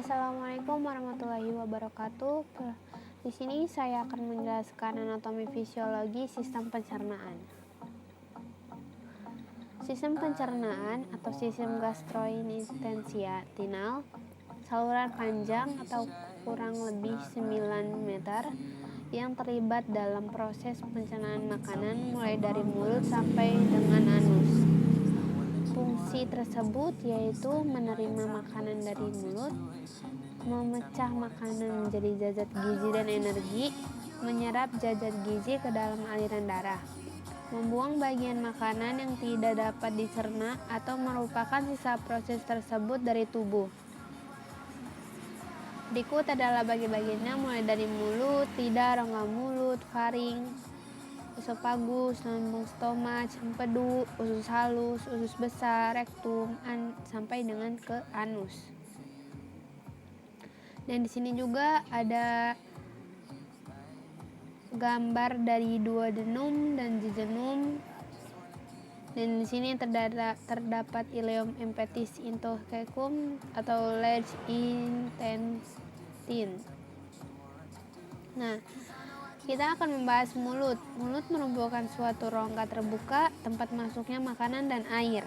Assalamualaikum warahmatullahi wabarakatuh. Di sini saya akan menjelaskan anatomi fisiologi sistem pencernaan. Sistem pencernaan atau sistem gastrointestinal, saluran panjang atau kurang lebih 9 meter yang terlibat dalam proses pencernaan makanan mulai dari mulut sampai dengan anus. Fungsi tersebut yaitu menerima makanan dari mulut, memecah makanan menjadi zat gizi dan energi, menyerap zat gizi ke dalam aliran darah, membuang bagian makanan yang tidak dapat dicerna atau merupakan sisa proses tersebut dari tubuh. Berikut adalah bagi-bagiannya mulai dari mulut, lidah, rongga mulut, faring, esofagus, lambung stoma, empedu, usus halus, usus besar, rektum, sampai dengan ke anus. Dan di sini juga ada gambar dari duodenum dan jejunum. Dan di sini terdapat ileum emphasis into cecum atau large intestine. Nah, kita akan membahas mulut. Mulut merupakan suatu rongga terbuka tempat masuknya makanan dan air.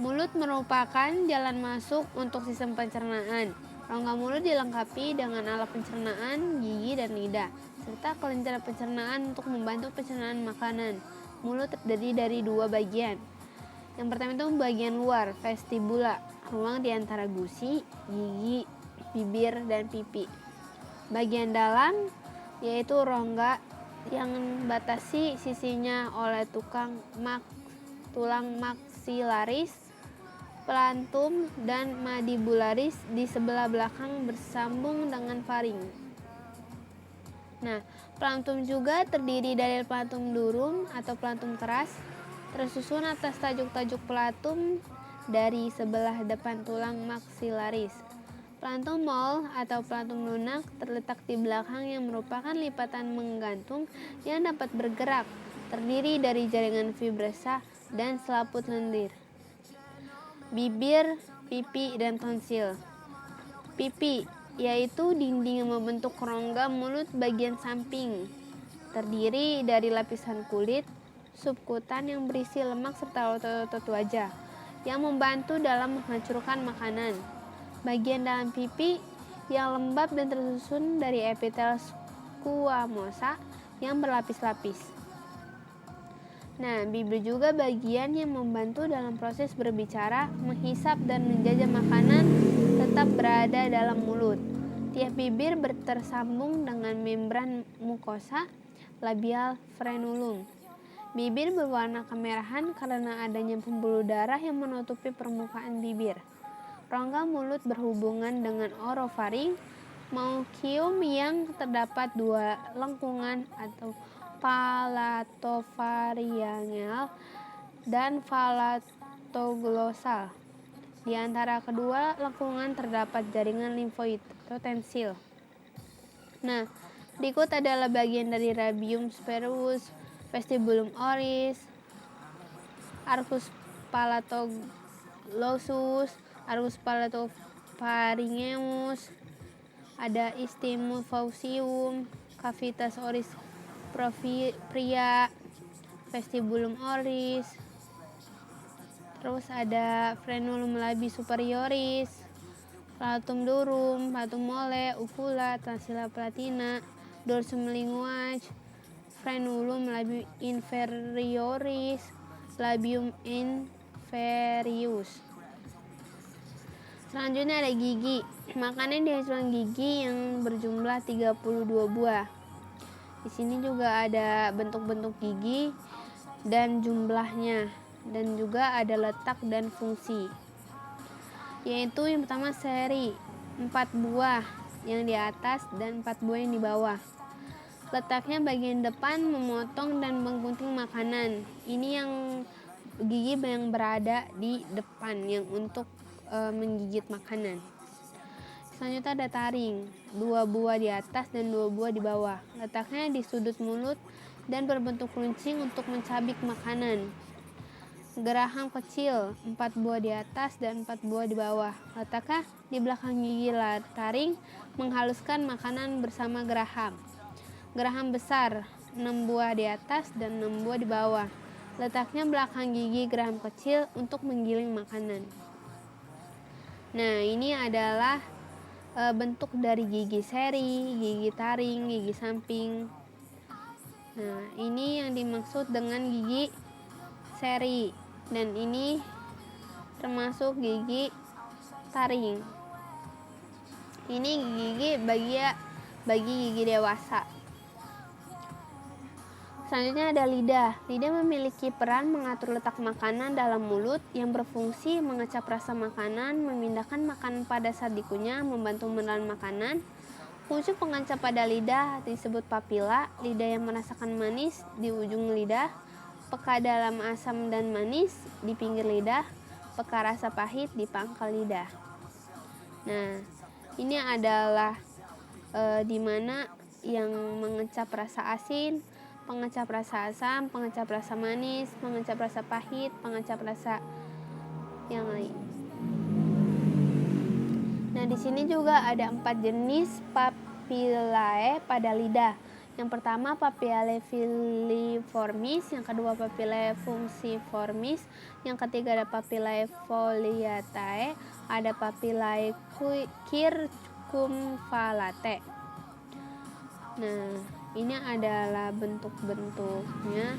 Mulut merupakan jalan masuk untuk sistem pencernaan. Rongga mulut dilengkapi dengan alat pencernaan, gigi, dan lidah, serta kelenjar pencernaan untuk membantu pencernaan makanan. Mulut terdiri dari dua bagian. Yang pertama itu bagian luar, vestibula, ruang di antara gusi, gigi, bibir, dan pipi. Bagian dalam yaitu rongga yang batasi sisinya oleh tulang maksilaris, plantum, dan mandibularis di sebelah belakang bersambung dengan faring. Nah, plantum juga terdiri dari plantum durum atau plantum keras, tersusun atas tajuk-tajuk plantum dari sebelah depan tulang maksilaris. Plantum mole atau plantum lunak terletak di belakang yang merupakan lipatan menggantung yang dapat bergerak, terdiri dari jaringan fibrosa dan selaput lendir. Bibir, pipi, dan tonsil. Pipi yaitu dinding yang membentuk rongga mulut bagian samping, terdiri dari lapisan kulit subkutan yang berisi lemak serta otot wajah yang membantu dalam menghancurkan makanan. Bagian dalam pipi yang lembab dan tersusun dari epitel squamosa yang berlapis-lapis. Nah, bibir juga bagian yang membantu dalam proses berbicara, menghisap, dan menjajah makanan tetap berada dalam mulut. Tiap bibir tersambung dengan membran mukosa labial frenulum. Bibir berwarna kemerahan karena adanya pembuluh darah yang menutupi permukaan bibir. Rongga mulut berhubungan dengan orofaring, maukium yang terdapat dua lengkungan atau palatopharyngeal dan palatoglossal. Di antara kedua lengkungan terdapat jaringan limfoid atau tonsil. Nah, berikut adalah bagian dari labium sphericus, vestibulum oris, arcus palatoglossus, arcus palatopharyngeus, ada isthmus faucium, cavitas oris propria, vestibulum oris, terus ada frenulum labii superioris, palatum durum, palatum mole, uvula, transila palatina, dorsum linguae, frenulum labii inferioris, labium inferius. Selanjutnya ada gigi. Makanan dihasilkan gigi yang berjumlah 32 buah. Di sini juga ada bentuk-bentuk gigi dan jumlahnya, dan juga ada letak dan fungsi. Yaitu yang pertama seri, 4 buah yang di atas dan 4 buah yang di bawah. Letaknya bagian depan memotong dan menggunting makanan. Ini yang gigi yang berada di depan yang untuk menggigit makanan. Selanjutnya ada taring, 2 buah di atas dan 2 buah di bawah. Letaknya di sudut mulut dan berbentuk runcing untuk mencabik makanan. geraham kecil 4 buah di atas dan 4 buah di bawah. Letakkan di belakang gigi taring, menghaluskan makanan bersama geraham. Geraham besar 6 buah di atas dan 6 buah di bawah. Letaknya belakang gigi geraham kecil untuk menggiling makanan. Nah, ini adalah bentuk dari gigi seri, gigi taring, gigi samping. Nah, ini yang dimaksud dengan gigi seri, dan ini termasuk gigi taring. Ini gigi bagi gigi dewasa. Selanjutnya ada lidah. Lidah memiliki peran mengatur letak makanan dalam mulut yang berfungsi mengecap rasa makanan, memindahkan makanan pada saat dikunyah, membantu menelan makanan. Fungsi pengancap pada lidah disebut papila. Lidah yang merasakan manis di ujung lidah, peka dalam asam dan manis di pinggir lidah, peka rasa pahit di pangkal lidah. Nah, ini adalah di mana yang mengecap rasa asin, pengecap rasa asam, pengecap rasa manis, pengecap rasa pahit, pengecap rasa yang lain. Nah, di sini juga ada 4 jenis papillae pada lidah. Yang pertama papillae filiformis, yang kedua papillae fusiformis, yang ketiga ada papillae foliatae, ada papillae circumvallate. Nah, ini adalah bentuk-bentuknya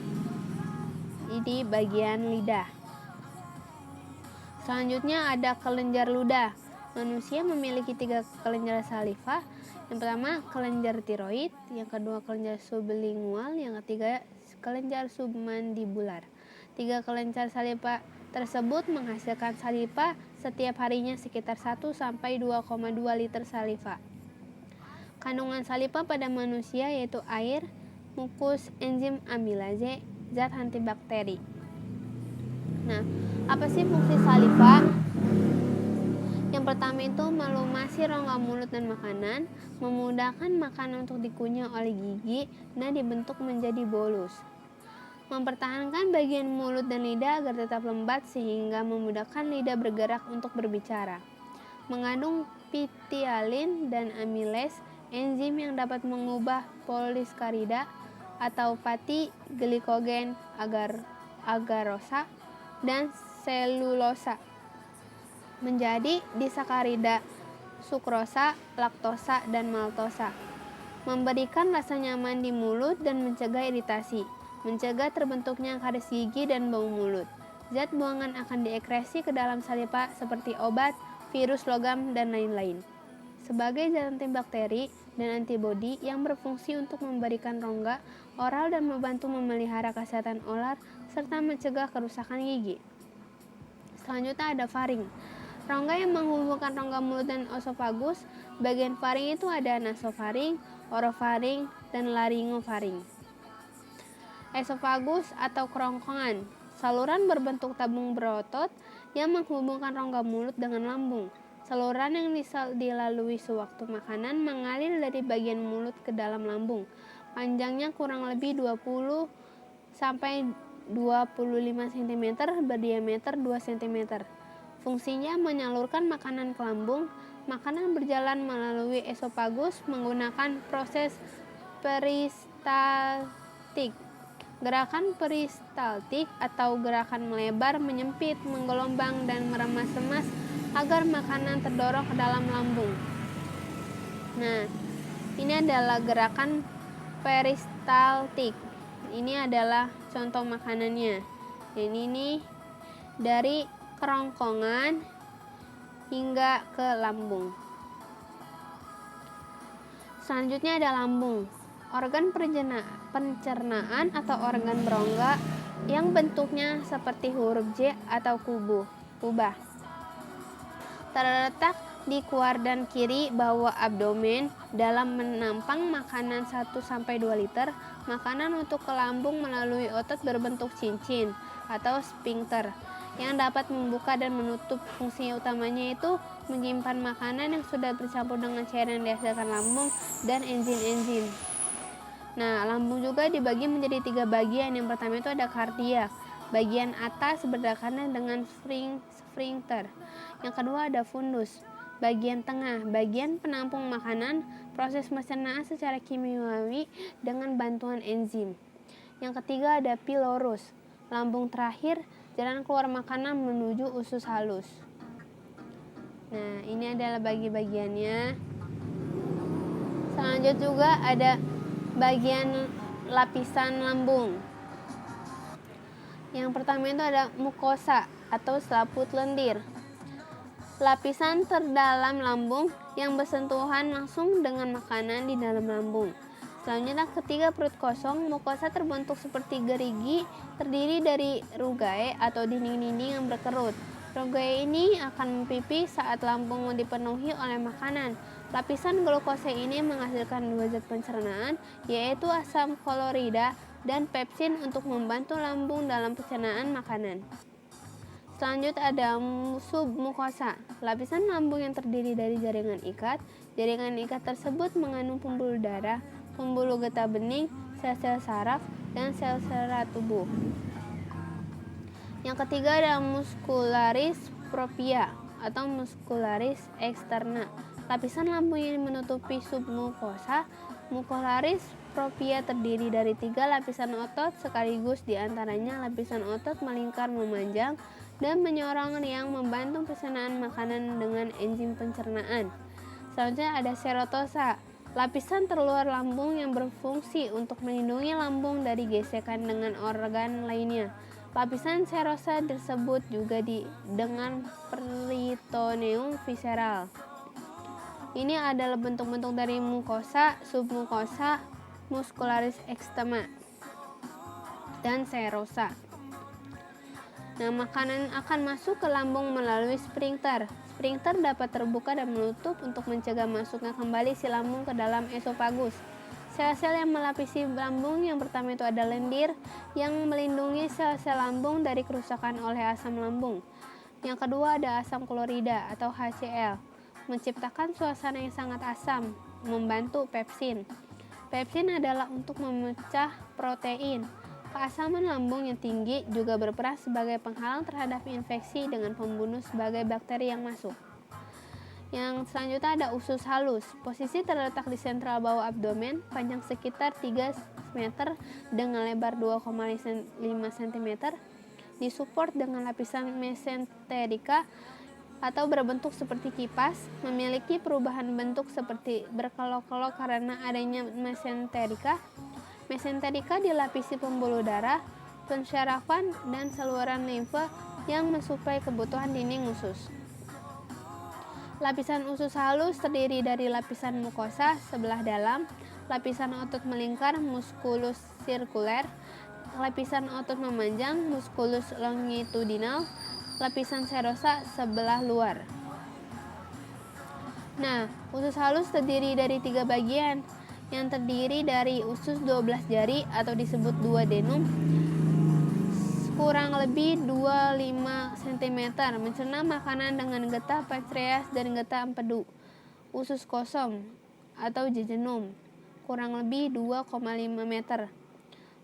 di bagian lidah. Selanjutnya ada kelenjar ludah. Manusia memiliki 3 kelenjar saliva. Yang pertama kelenjar tiroid, yang kedua kelenjar sublingual, yang ketiga kelenjar submandibular. 3 kelenjar saliva tersebut menghasilkan saliva setiap harinya sekitar 1-2,2 liter saliva. Kandungan saliva pada manusia yaitu air, mukus, enzim amilase, zat antibakteri. Nah, apa sih fungsi saliva? Yang pertama itu melumasi rongga mulut dan makanan, memudahkan makanan untuk dikunyah oleh gigi dan dibentuk menjadi bolus. Mempertahankan bagian mulut dan lidah agar tetap lembab sehingga memudahkan lidah bergerak untuk berbicara. Mengandung ptyalin dan amilase, enzim yang dapat mengubah poliskarida atau fatty glikogen agarosa dan selulosa menjadi disakarida, sukrosa, laktosa, dan maltosa. Memberikan rasa nyaman di mulut dan mencegah iritasi, mencegah terbentuknya karis gigi dan bau mulut. Zat buangan akan diekresi ke dalam saliva seperti obat, virus logam, dan lain-lain. Sebagai zat antibakteri dan antibodi yang berfungsi untuk memberikan rongga oral dan membantu memelihara kesehatan oral serta mencegah kerusakan gigi. Selanjutnya ada faring. Rongga yang menghubungkan rongga mulut dan esofagus. Bagian faring itu ada nasofaring, orofaring, dan laryngofaring. Esofagus atau kerongkongan, saluran berbentuk tabung berotot yang menghubungkan rongga mulut dengan lambung. Saluran yang dilalui sewaktu makanan mengalir dari bagian mulut ke dalam lambung. Panjangnya kurang lebih 20 sampai 25 cm, berdiameter 2 cm. Fungsinya menyalurkan makanan ke lambung. Makanan berjalan melalui esofagus menggunakan proses peristaltik. Gerakan peristaltik atau gerakan melebar, menyempit, menggelombang, dan meremas-remas agar makanan terdorong ke dalam lambung. Nah, ini adalah gerakan peristaltik. Ini adalah contoh makanannya. Ini dari kerongkongan hingga ke lambung. Selanjutnya ada lambung. Organ pencernaan atau organ berongga yang bentuknya seperti huruf J atau kubah. Terletak di kuadran kiri bawah abdomen. Dalam menampang makanan 1-2 liter makanan untuk ke lambung melalui otot berbentuk cincin atau sphincter yang dapat membuka dan menutup. Fungsi utamanya itu menyimpan makanan yang sudah bercampur dengan cairan yang dihasilkan lambung dan enzim-enzim. Nah, lambung juga dibagi menjadi 3 bagian. Yang pertama itu ada kardiak. Bagian atas berdekatan dengan sphincter. Yang kedua ada fundus. Bagian tengah, bagian penampung makanan, proses pencernaan secara kimiawi dengan bantuan enzim. Yang ketiga ada pylorus. Lambung terakhir, jalan keluar makanan menuju usus halus. Nah, ini adalah bagiannya. Selanjutnya juga ada bagian lapisan lambung. Yang pertama itu ada mukosa atau selaput lendir. Lapisan terdalam lambung yang bersentuhan langsung dengan makanan di dalam lambung. Selanjutnya ketiga, perut kosong. Mukosa terbentuk seperti gerigi, terdiri dari rugae atau dinding-dinding yang berkerut. Rugae ini akan mempipih saat lambung dipenuhi oleh makanan. Lapisan glukosa ini menghasilkan dua zat pencernaan, yaitu asam klorida dan pepsin untuk membantu lambung dalam pencernaan makanan. Selanjutnya ada submukosa, lapisan lambung yang terdiri dari jaringan ikat. Jaringan ikat tersebut mengandung pembuluh darah, pembuluh getah bening, sel-sel saraf, dan sel serat tubuh. Yang ketiga ada muscularis propria atau muscularis externa, lapisan lambung yang menutupi submukosa. Muscularis propria terdiri dari 3 lapisan otot sekaligus, diantaranya lapisan otot melingkar memanjang dan menyorong yang membantu pencernaan makanan dengan enzim pencernaan. Selanjutnya ada serotosa, lapisan terluar lambung yang berfungsi untuk melindungi lambung dari gesekan dengan organ lainnya. Lapisan serosa disebut juga dengan peritoneum visceral. Ini adalah bentuk-bentuk dari mukosa, submukosa, muscularis externa, dan serosa. Nah, makanan akan masuk ke lambung melalui sphincter. Sphincter dapat terbuka dan menutup untuk mencegah masuknya kembali si lambung ke dalam esofagus. Sel-sel yang melapisi lambung yang pertama itu ada lendir yang melindungi sel-sel lambung dari kerusakan oleh asam lambung. Yang kedua ada asam klorida atau HCl, menciptakan suasana yang sangat asam, membantu pepsin. Pepsin adalah untuk memecah protein. Keasaman lambung yang tinggi juga berperan sebagai penghalang terhadap infeksi dengan pembunuh sebagai bakteri yang masuk. Yang selanjutnya ada usus halus. Posisi terletak di sentral bawah abdomen, panjang sekitar 3 meter dengan lebar 2,5 cm, disupport dengan lapisan mesenterika atau berbentuk seperti kipas, memiliki perubahan bentuk seperti berkelok-kelok karena adanya mesenterika. Mesenterika dilapisi pembuluh darah, pensyarafan, dan saluran limfa yang mensuplai kebutuhan dinding usus. Lapisan usus halus terdiri dari lapisan mukosa sebelah dalam, lapisan otot melingkar, musculus sirkuler, lapisan otot memanjang, musculus longitudinal, lapisan serosa sebelah luar. Nah, usus halus terdiri dari 3 bagian, yang terdiri dari usus 12 jari atau disebut duodenum, kurang lebih 25 cm, mencerna makanan dengan getah pankreas dan getah empedu. Usus kosong atau jejunum, kurang lebih 2,5 meter.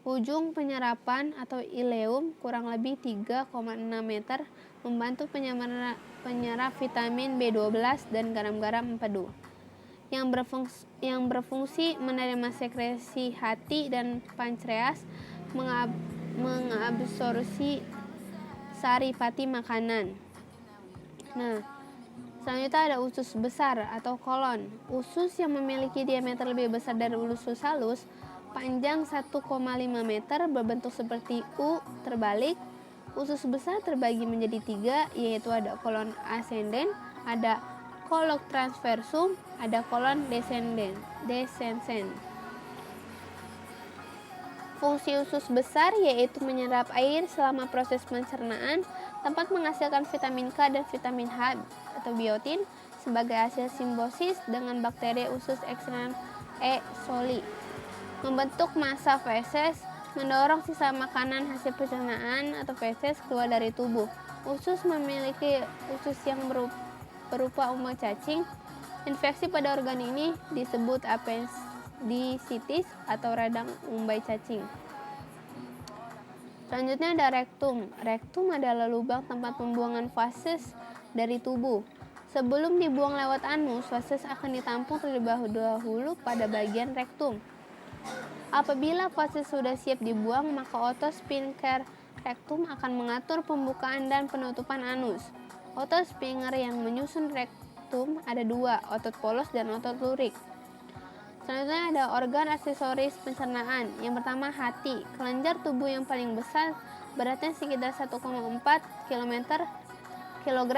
Ujung penyerapan atau ileum kurang lebih 3,6 meter, membantu penyerap vitamin B12 dan garam-garam empedu. Yang berfungsi menerima sekresi hati dan pankreas, mengabsorpsi saripati makanan. Nah, selanjutnya ada usus besar atau kolon. Usus yang memiliki diameter lebih besar dari usus halus, panjang 1,5 meter, berbentuk seperti U terbalik. Usus besar terbagi menjadi 3, yaitu ada kolon ascendens, ada kolon transversum, ada kolon descendens. Fungsi usus besar yaitu menyerap air selama proses pencernaan, tempat menghasilkan vitamin K dan vitamin H atau biotin sebagai hasil simbiosis dengan bakteri usus ekstern E. coli. Membentuk massa feses, mendorong sisa makanan hasil pencernaan atau feses keluar dari tubuh. Usus memiliki usus yang berupa umbel cacing. Infeksi pada organ ini disebut appendicitis atau radang umbai cacing. Selanjutnya ada rektum. Rektum adalah lubang tempat pembuangan fases dari tubuh. Sebelum dibuang lewat anus, fases akan ditampung terlebih dahulu pada bagian rektum. Apabila fases sudah siap dibuang, maka otot sphincter rektum akan mengatur pembukaan dan penutupan anus. Otot sphincter yang menyusun rektum ada dua, otot polos dan otot lurik. Selanjutnya ada organ aksesoris pencernaan. Yang pertama hati, kelenjar tubuh yang paling besar, beratnya sekitar 1,4 kg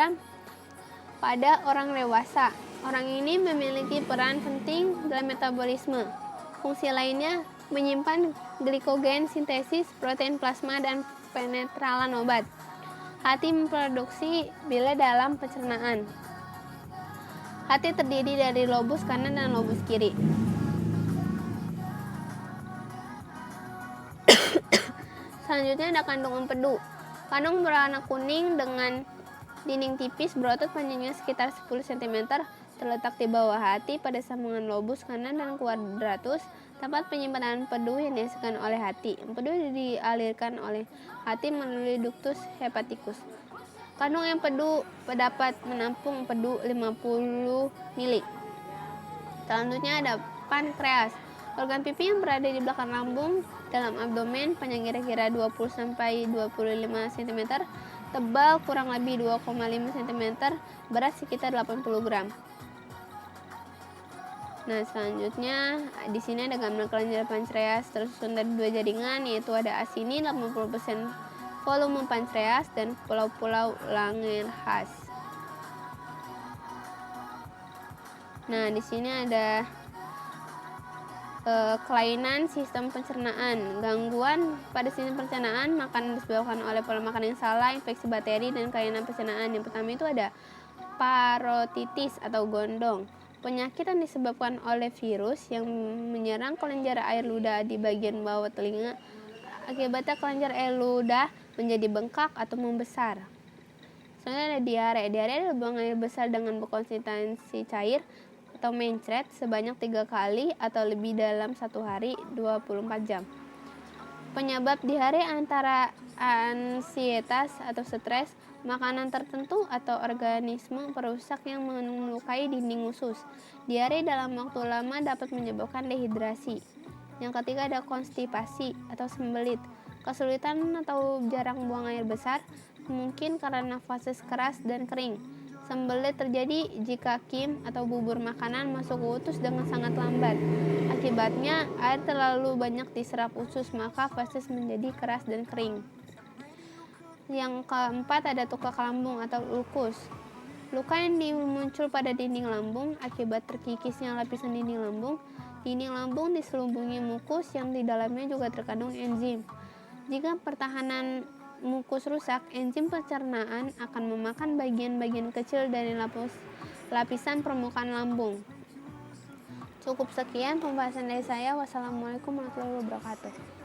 pada orang dewasa. Orang ini memiliki peran penting dalam metabolisme. Fungsi lainnya menyimpan glikogen, sintesis protein plasma, dan penetralan obat. Hati memproduksi bile dalam pencernaan. Hati terdiri dari lobus kanan dan lobus kiri. Selanjutnya ada kandung empedu. Kandung berwarna kuning dengan dinding tipis, berotot panjangnya sekitar 10 cm, terletak di bawah hati pada sambungan lobus kanan dan quadratus, tempat penyimpanan empedu yang dihasilkan oleh hati. Empedu dialirkan oleh hati melalui ductus hepaticus. Kandung empedu dapat menampung empedu 50 ml. Selanjutnya ada pankreas. Organ pipi yang berada di belakang lambung dalam abdomen, panjang kira-kira 20-25 cm, tebal kurang lebih 2,5 cm, berat sekitar 80 gram. Nah, selanjutnya di sini ada gambar kelenjar pankreas tersusun dari dua jaringan, yaitu ada asini 80% volume pankreas dan pulau-pulau Langerhans. Nah, di sini ada kelainan sistem pencernaan. Gangguan pada sistem pencernaan, makanan disebabkan oleh pola makan yang salah, infeksi bakteri, dan kelainan pencernaan. Yang pertama itu ada parotitis atau gondong. Penyakit yang disebabkan oleh virus yang menyerang kelenjar air ludah di bagian bawah telinga. Akibatnya kelenjar air ludah menjadi bengkak atau membesar. Selanjutnya ada diare. Diare adalah buang air besar dengan berkonsistensi cair atau mencret sebanyak 3 kali atau lebih dalam satu hari 24 jam. Penyebab diare antara ansietas atau stres, makanan tertentu, atau organisme perusak yang melukai dinding usus. Diare dalam waktu lama dapat menyebabkan dehidrasi. Yang ketiga ada konstipasi atau sembelit. Kesulitan atau jarang buang air besar, mungkin karena fases keras dan kering. Sembelit terjadi jika kim atau bubur makanan masuk ke usus dengan sangat lambat. Akibatnya, air terlalu banyak diserap usus, maka fases menjadi keras dan kering. Yang keempat ada tukak lambung atau ulkus. Luka yang muncul pada dinding lambung akibat terkikisnya lapisan dinding lambung. Dinding lambung diselubungi mukus yang di dalamnya juga terkandung enzim. Jika pertahanan mukus rusak, enzim pencernaan akan memakan bagian-bagian kecil dari lapisan permukaan lambung. Cukup sekian pembahasan dari saya. Wassalamualaikum warahmatullahi wabarakatuh.